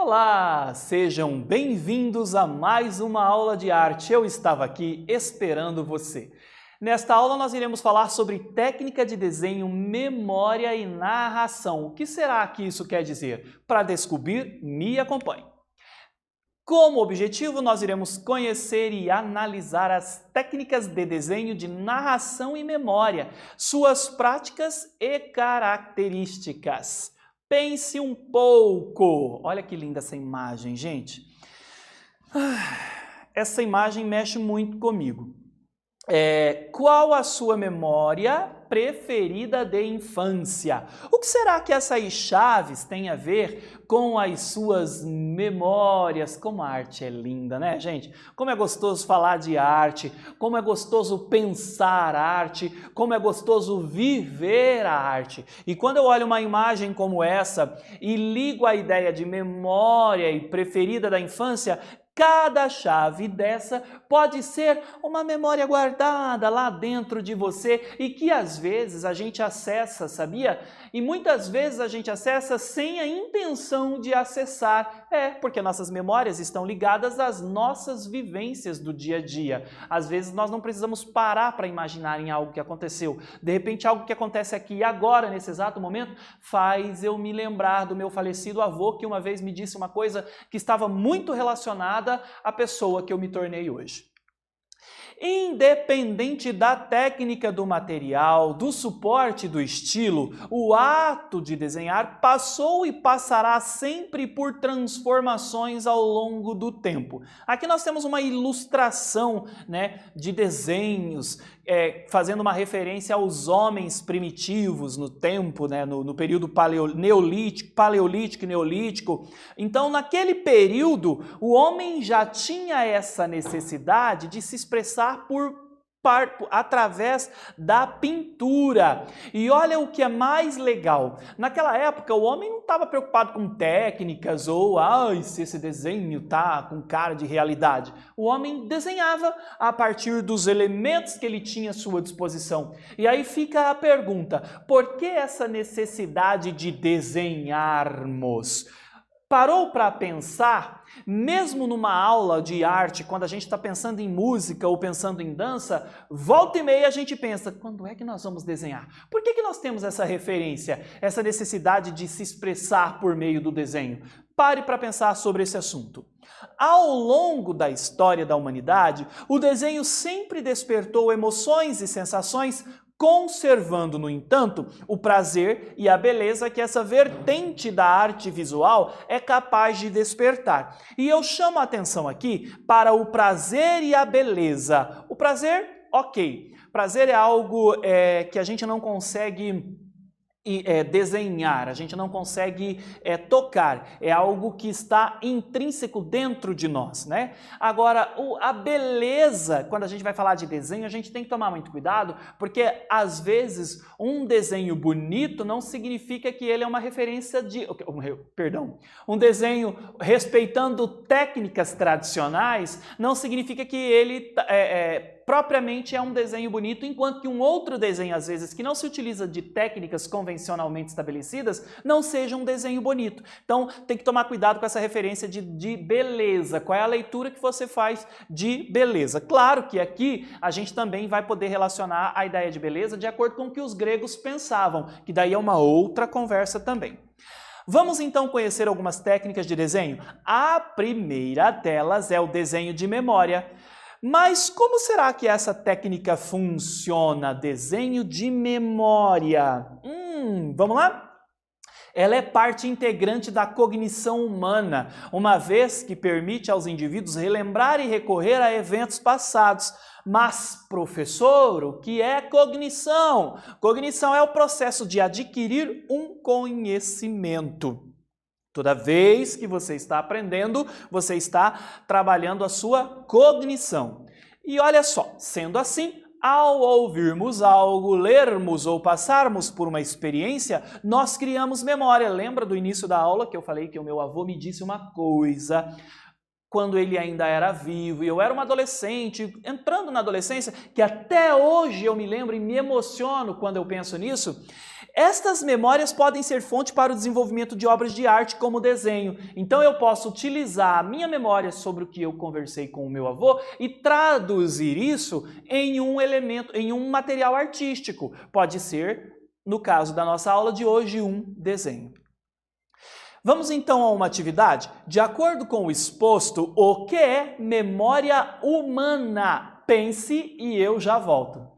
Olá, sejam bem-vindos a mais uma aula de arte. Eu estava aqui esperando você. Nesta aula nós iremos falar sobre técnica de desenho, memória e narração. O que será que isso quer dizer? Para descobrir, me acompanhe. Como objetivo, nós iremos conhecer e analisar as técnicas de desenho de narração e memória, suas práticas e características. Pense um pouco. Olha que linda essa imagem, gente. Essa imagem mexe muito comigo. Qual a sua memória preferida de infância? O que será que essas chaves têm a ver com as suas memórias? Como a arte é linda, né, gente? Como é gostoso falar de arte, como é gostoso pensar arte, como é gostoso viver a arte. E quando eu olho uma imagem como essa e ligo a ideia de memória e preferida da infância, cada chave dessa pode ser uma memória guardada lá dentro de você e que às vezes a gente acessa, sabia? E muitas vezes a gente acessa sem a intenção de acessar. Porque nossas memórias estão ligadas às nossas vivências do dia a dia. Às vezes nós não precisamos parar para imaginar em algo que aconteceu. De repente algo que acontece aqui agora, nesse exato momento, faz eu me lembrar do meu falecido avô que uma vez me disse uma coisa que estava muito relacionada à pessoa que eu me tornei hoje. Independente da técnica do material, do suporte do estilo, o ato de desenhar passou e passará sempre por transformações ao longo do tempo. Aqui nós temos uma ilustração, de desenhos, fazendo uma referência aos homens primitivos no tempo, no período paleolítico e neolítico. Então, naquele período, o homem já tinha essa necessidade de se expressar através da pintura. E olha o que é mais legal. Naquela época, o homem não estava preocupado com técnicas ou se esse desenho está com cara de realidade. O homem desenhava a partir dos elementos que ele tinha à sua disposição. E aí fica a pergunta, por que essa necessidade de desenharmos? Parou para pensar, mesmo numa aula de arte, quando a gente está pensando em música ou pensando em dança, volta e meia a gente pensa, quando é que nós vamos desenhar? Por que nós temos essa referência, essa necessidade de se expressar por meio do desenho? Pare para pensar sobre esse assunto. Ao longo da história da humanidade, o desenho sempre despertou emoções e sensações, conservando, no entanto, o prazer e a beleza que essa vertente da arte visual é capaz de despertar. E eu chamo a atenção aqui para o prazer e a beleza. O prazer, ok. Prazer é algo que a gente não consegue desenhar, a gente não consegue tocar, é algo que está intrínseco dentro de nós, Agora, a beleza, quando a gente vai falar de desenho, a gente tem que tomar muito cuidado, porque às vezes um desenho bonito não significa que ele é uma referência um desenho respeitando técnicas tradicionais não significa que ele propriamente é um desenho bonito, enquanto que um outro desenho, às vezes, que não se utiliza de técnicas convencionalmente estabelecidas, não seja um desenho bonito. Então, tem que tomar cuidado com essa referência de beleza. Qual é a leitura que você faz de beleza? Claro que aqui a gente também vai poder relacionar a ideia de beleza de acordo com o que os gregos pensavam, que daí é uma outra conversa também. Vamos então conhecer algumas técnicas de desenho? A primeira delas é o desenho de memória. Mas como será que essa técnica funciona? Desenho de memória. Vamos lá? Ela é parte integrante da cognição humana, uma vez que permite aos indivíduos relembrar e recorrer a eventos passados. Mas, professor, o que é cognição? Cognição é o processo de adquirir um conhecimento. Toda vez que você está aprendendo, você está trabalhando a sua cognição. E olha só, sendo assim, ao ouvirmos algo, lermos ou passarmos por uma experiência, nós criamos memória. Lembra do início da aula que eu falei que o meu avô me disse uma coisa? quando ele ainda era vivo, e eu era uma adolescente, entrando na adolescência, que até hoje eu me lembro e me emociono quando eu penso nisso. Estas memórias podem ser fonte para o desenvolvimento de obras de arte como desenho. Então eu posso utilizar a minha memória sobre o que eu conversei com o meu avô e traduzir isso em um elemento, em um material artístico. Pode ser, no caso da nossa aula de hoje, um desenho. Vamos então a uma atividade? De acordo com o exposto, o que é memória humana? Pense e eu já volto.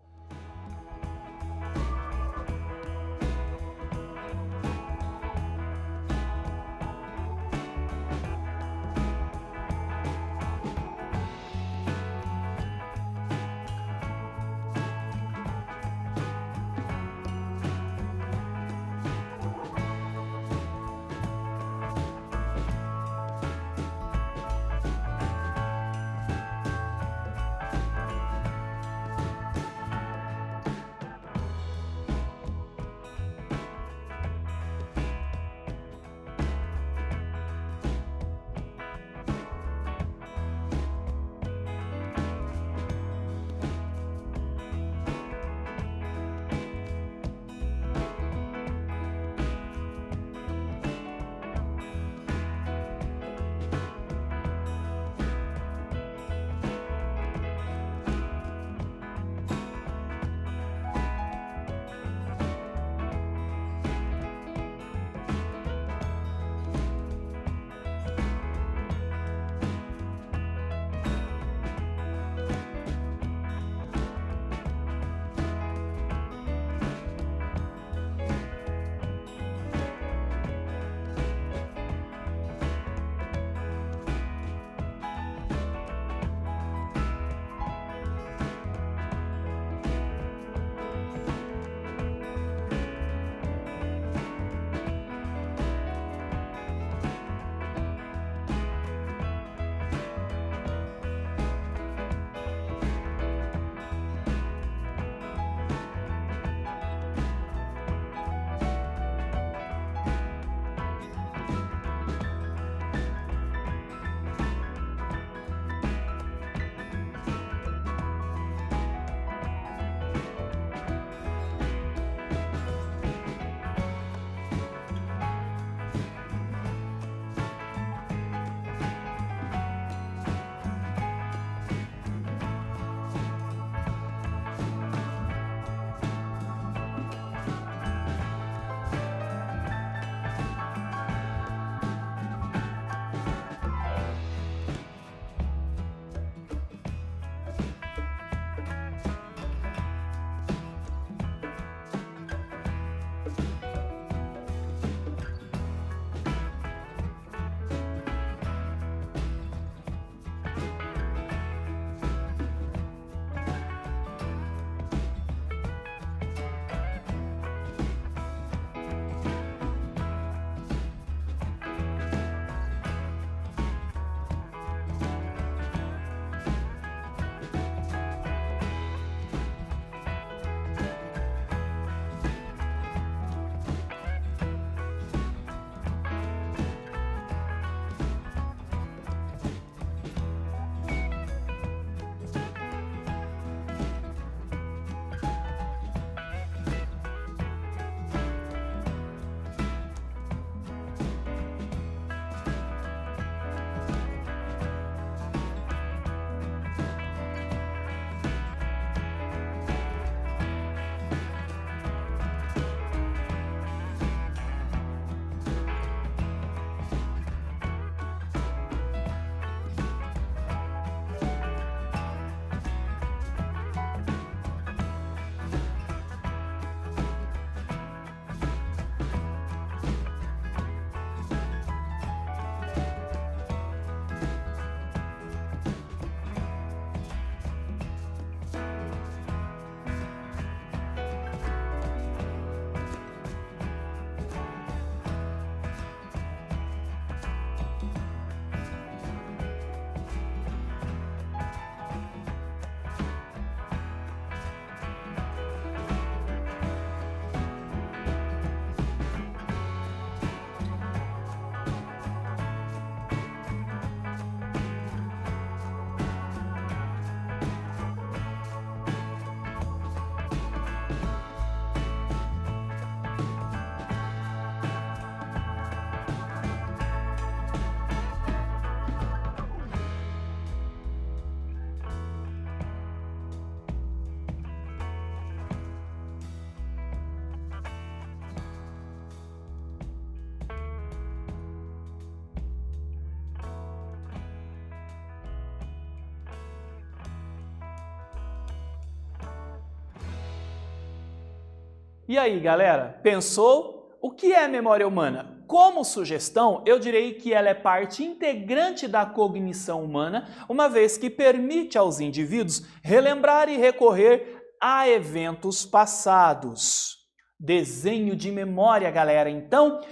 E aí, galera, pensou? O que é memória humana? Como sugestão, eu direi que ela é parte integrante da cognição humana, uma vez que permite aos indivíduos relembrar e recorrer a eventos passados. Desenho de memória, galera, então,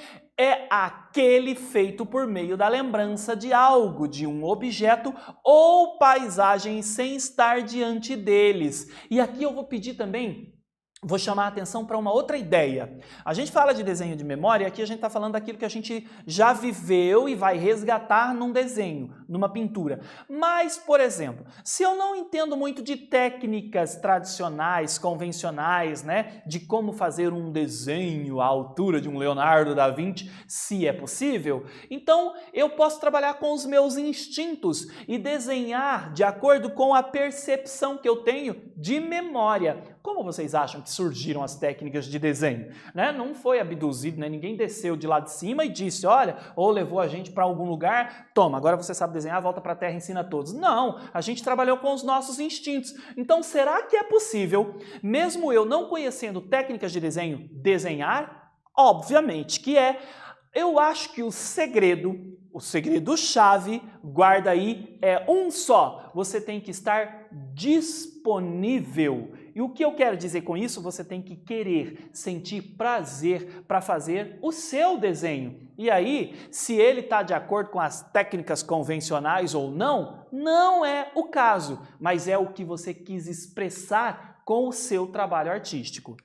é aquele feito por meio da lembrança de algo, de um objeto ou paisagem sem estar diante deles. E aqui eu vou pedir também, vou chamar a atenção para uma outra ideia. A gente fala de desenho de memória e aqui a gente está falando daquilo que a gente já viveu e vai resgatar num desenho, numa pintura. Mas, por exemplo, se eu não entendo muito de técnicas tradicionais, convencionais, né, de como fazer um desenho à altura de um Leonardo da Vinci, se é possível, então eu posso trabalhar com os meus instintos e desenhar de acordo com a percepção que eu tenho de memória. Como vocês acham que surgiram as técnicas de desenho? Né? Não foi abduzido, né? Ninguém desceu de lá de cima e disse, olha, ou levou a gente para algum lugar, toma, agora você sabe desenhar, volta para a Terra e ensina a todos. Não, a gente trabalhou com os nossos instintos. Então, será que é possível, mesmo eu não conhecendo técnicas de desenho, desenhar? Obviamente que é. Eu acho que o segredo-chave, guarda aí, é um só. Você tem que estar disponível. E o que eu quero dizer com isso? Você tem que querer, sentir prazer para fazer o seu desenho. E aí, se ele está de acordo com as técnicas convencionais ou não, não é o caso, mas é o que você quis expressar com o seu trabalho artístico.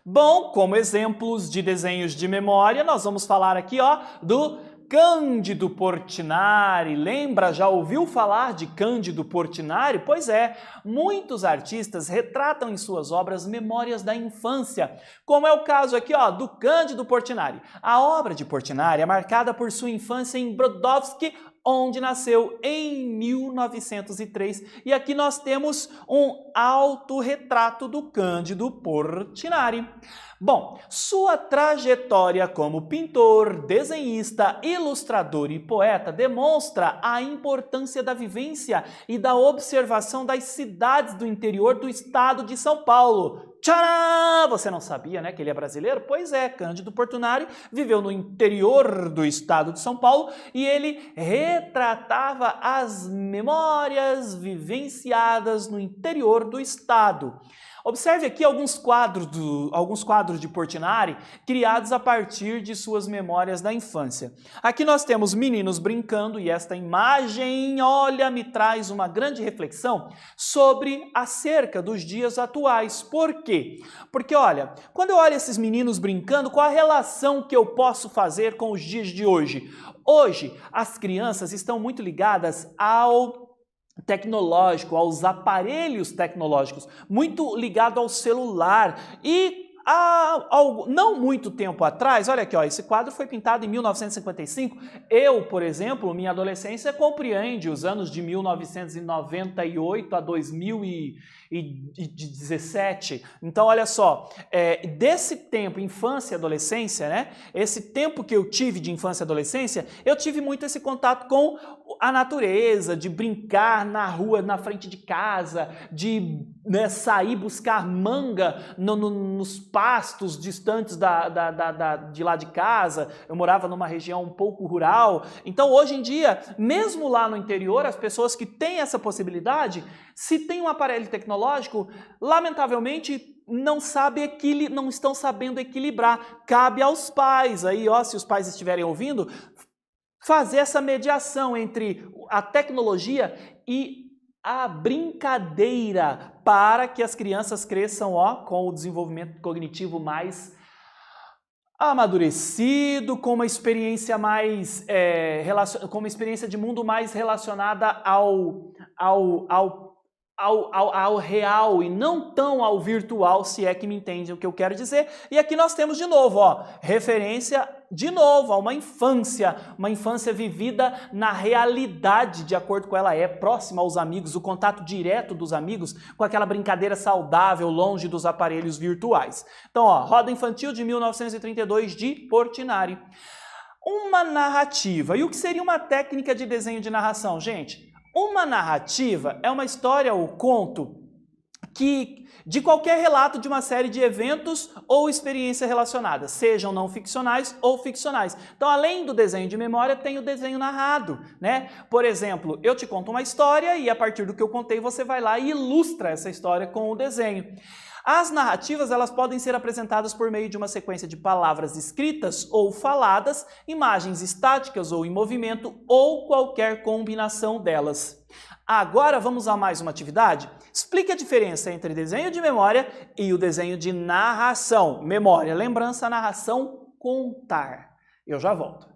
Bom, como exemplos de desenhos de memória, nós vamos falar aqui, ó, do Cândido Portinari. Lembra, já ouviu falar de Cândido Portinari? Pois é, muitos artistas retratam em suas obras memórias da infância, como é o caso aqui, ó, do Cândido Portinari. A obra de Portinari é marcada por sua infância em Brodowski, onde nasceu em 1903. E aqui nós temos um autorretrato do Cândido Portinari. Bom, sua trajetória como pintor, desenhista, ilustrador e poeta demonstra a importância da vivência e da observação das cidades do interior do estado de São Paulo. Tcharam! Você não sabia, né, que ele é brasileiro? Pois é, Cândido Portinari viveu no interior do estado de São Paulo e ele retratava as memórias vivenciadas no interior do estado. Observe aqui alguns quadros de Portinari criados a partir de suas memórias da infância. Aqui nós temos meninos brincando e esta imagem, olha, me traz uma grande reflexão sobre acerca dos dias atuais. Por quê? Porque, olha, quando eu olho esses meninos brincando, qual a relação que eu posso fazer com os dias de hoje? Hoje, as crianças estão muito ligadas ao tecnológico, aos aparelhos tecnológicos, muito ligado ao celular e não muito tempo atrás, olha aqui, ó, esse quadro foi pintado em 1955. Eu, por exemplo, minha adolescência compreende os anos de 1998 a 2017. Então, olha só, desse tempo, infância e adolescência, né? Esse tempo que eu tive de infância e adolescência, eu tive muito esse contato com a natureza, de brincar na rua, na frente de casa, de sair buscar manga nos pastos distantes de lá de casa. Eu morava numa região um pouco rural. Então, hoje em dia, mesmo lá no interior, as pessoas que têm essa possibilidade, se tem um aparelho tecnológico, lamentavelmente não estão sabendo equilibrar. Cabe aos pais, aí, ó, se os pais estiverem ouvindo, fazer essa mediação entre a tecnologia e a brincadeira para que as crianças cresçam, ó, com o desenvolvimento cognitivo mais amadurecido, com uma experiência mais com uma experiência de mundo mais relacionada ao real e não tão ao virtual, se é que me entende o que eu quero dizer. E aqui nós temos de novo, ó, referência de novo a uma infância vivida na realidade, de acordo com ela próxima aos amigos, o contato direto dos amigos com aquela brincadeira saudável, longe dos aparelhos virtuais. Então, ó, Roda Infantil de 1932 de Portinari. Uma narrativa. E o que seria uma técnica de desenho de narração, gente? Uma narrativa é uma história ou conto que de qualquer relato de uma série de eventos ou experiência relacionada, sejam não ficcionais ou ficcionais. Então, além do desenho de memória, tem o desenho narrado, né? Por exemplo, eu te conto uma história e a partir do que eu contei, você vai lá e ilustra essa história com o desenho. As narrativas, elas podem ser apresentadas por meio de uma sequência de palavras escritas ou faladas, imagens estáticas ou em movimento ou qualquer combinação delas. Agora vamos a mais uma atividade? Explique a diferença entre desenho de memória e o desenho de narração. Memória, lembrança, narração, contar. Eu já volto.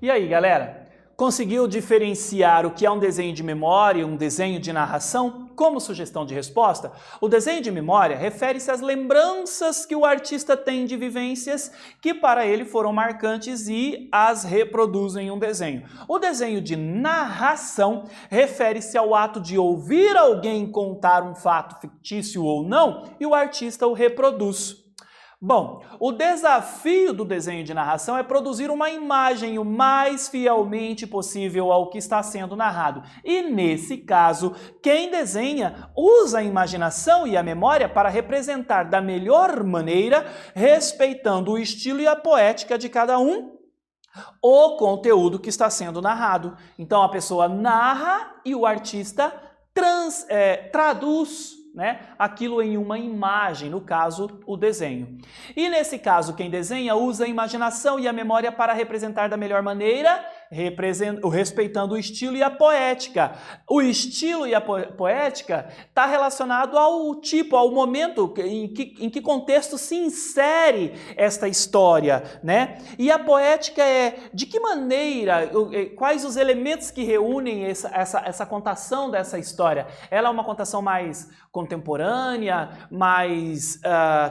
E aí, galera? Conseguiu diferenciar o que é um desenho de memória e um desenho de narração? Como sugestão de resposta, o desenho de memória refere-se às lembranças que o artista tem de vivências que para ele foram marcantes e as reproduzem em um desenho. O desenho de narração refere-se ao ato de ouvir alguém contar um fato fictício ou não e o artista o reproduz. Bom, o desafio do desenho de narração é produzir uma imagem o mais fielmente possível ao que está sendo narrado. E nesse caso, quem desenha usa a imaginação e a memória para representar da melhor maneira, respeitando o estilo e a poética de cada um, o conteúdo que está sendo narrado. Então a pessoa narra e o artista traduz, né, aquilo em uma imagem, no caso, o desenho. E nesse caso, quem desenha usa a imaginação e a memória para representar da melhor maneira, respeitando o estilo e a poética. O estilo e a poética está relacionado ao tipo, ao momento em que contexto se insere esta história, né? E a poética é de que maneira, quais os elementos que reúnem essa contação dessa história. Ela é uma contação mais contemporânea, mais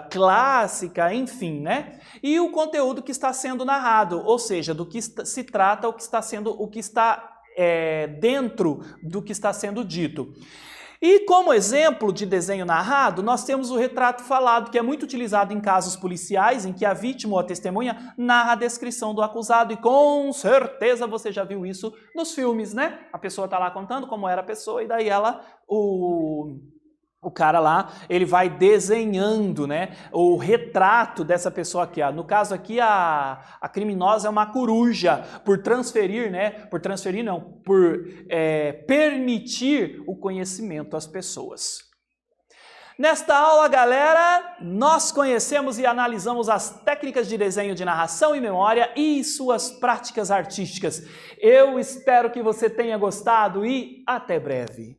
clássica, enfim, né? E o conteúdo que está sendo narrado, ou seja, do que se trata, o que está dentro do que está sendo dito. E como exemplo de desenho narrado, nós temos o retrato falado, que é muito utilizado em casos policiais, em que a vítima ou a testemunha narra a descrição do acusado, e com certeza você já viu isso nos filmes, né? A pessoa está lá contando como era a pessoa, e daí o cara lá, ele vai desenhando, né, o retrato dessa pessoa aqui. No caso aqui, a criminosa é uma coruja, por permitir o conhecimento às pessoas. Nesta aula, galera, nós conhecemos e analisamos as técnicas de desenho de narração e memória e suas práticas artísticas. Eu espero que você tenha gostado e até breve.